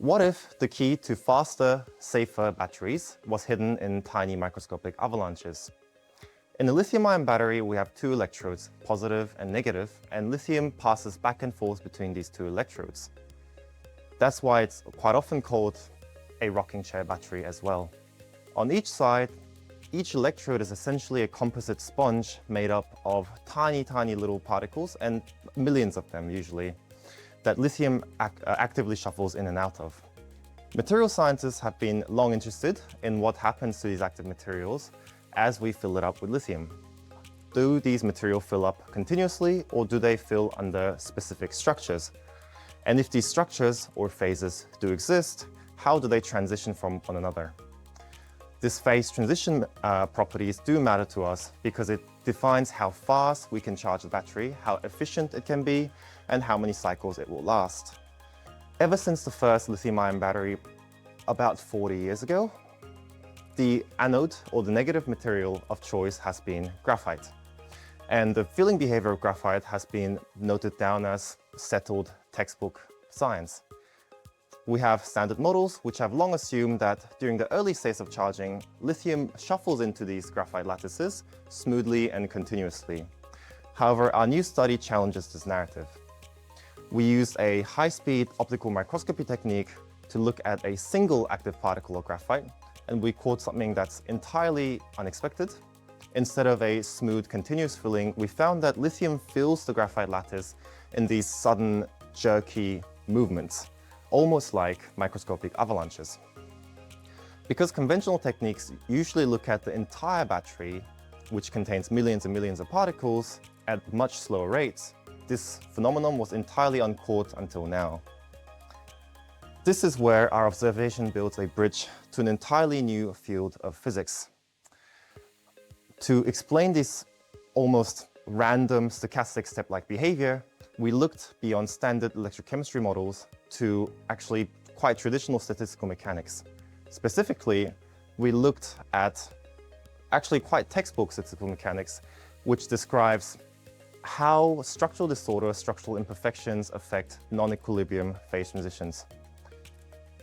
What if the key to faster, safer batteries was hidden in tiny microscopic avalanches? In a lithium-ion battery, we have two electrodes, positive and negative, and lithium passes back and forth between these two electrodes. That's why it's quite often called a rocking chair battery as well. On each side, each electrode is essentially a composite sponge made up of tiny little particles, and millions of them usually, that lithium actively shuffles in and out of. Material scientists have been long interested in what happens to these active materials as we fill it up with lithium. Do these materials fill up continuously, or do they fill under specific structures? And if these structures or phases do exist, how do they transition from one another? This phase transition properties do matter to us because it defines how fast we can charge the battery, how efficient it can be, and how many cycles it will last. Ever since the first lithium-ion battery about 40 years ago, the anode, or the negative material of choice, has been graphite. And the filling behavior of graphite has been noted down as settled textbook science. We have standard models which have long assumed that during the early stage of charging, lithium shuffles into these graphite lattices smoothly and continuously. However, our new study challenges this narrative. We used a high-speed optical microscopy technique to look at a single active particle of graphite, and we caught something that's entirely unexpected. Instead of a smooth, continuous filling, we found that lithium fills the graphite lattice in these sudden, jerky movements, almost like microscopic avalanches. Because conventional techniques usually look at the entire battery, which contains millions and millions of particles, at much slower rates, this phenomenon was entirely uncaught until now. This is where our observation builds a bridge to an entirely new field of physics. To explain this almost random stochastic step-like behavior, we looked beyond standard electrochemistry models to actually quite traditional statistical mechanics. Specifically, we looked at actually quite textbook statistical mechanics, which describes how structural disorder, structural imperfections affect non-equilibrium phase transitions.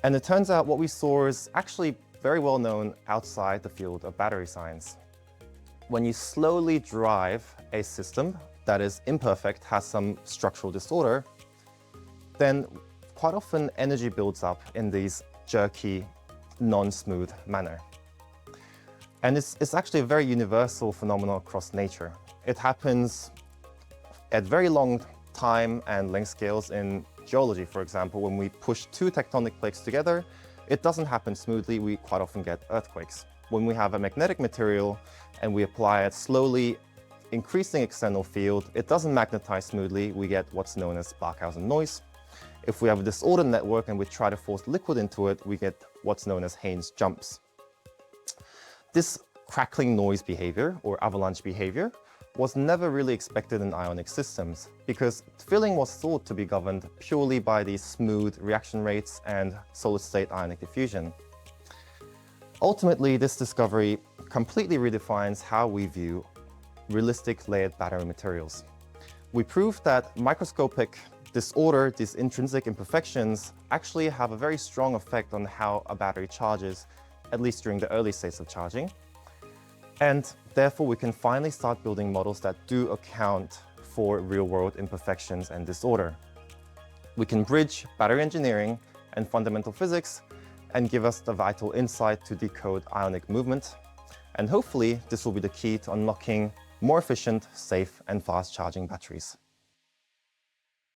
And it turns out what we saw is actually very well known outside the field of battery science. When you slowly drive a system that is imperfect, has some structural disorder, then quite often energy builds up in these jerky, non-smooth manner. And it's actually a very universal phenomenon across nature. It happens at very long time and length scales in geology, for example. When we push two tectonic plates together, it doesn't happen smoothly. We quite often get earthquakes. When we have a magnetic material and we apply it slowly, increasing external field, it doesn't magnetize smoothly. We get what's known as Barkhausen noise. If we have a disordered network and we try to force liquid into it, we get what's known as Haynes jumps. This crackling noise behavior, or avalanche behavior, was never really expected in ionic systems because filling was thought to be governed purely by these smooth reaction rates and solid-state ionic diffusion. Ultimately, this discovery completely redefines how we view realistic layered battery materials. We proved that microscopic disorder, these intrinsic imperfections, actually have a very strong effect on how a battery charges, at least during the early stages of charging. And therefore, we can finally start building models that do account for real-world imperfections and disorder. We can bridge battery engineering and fundamental physics and give us the vital insight to decode ionic movement. And hopefully, this will be the key to unlocking more efficient, safe, and fast charging batteries.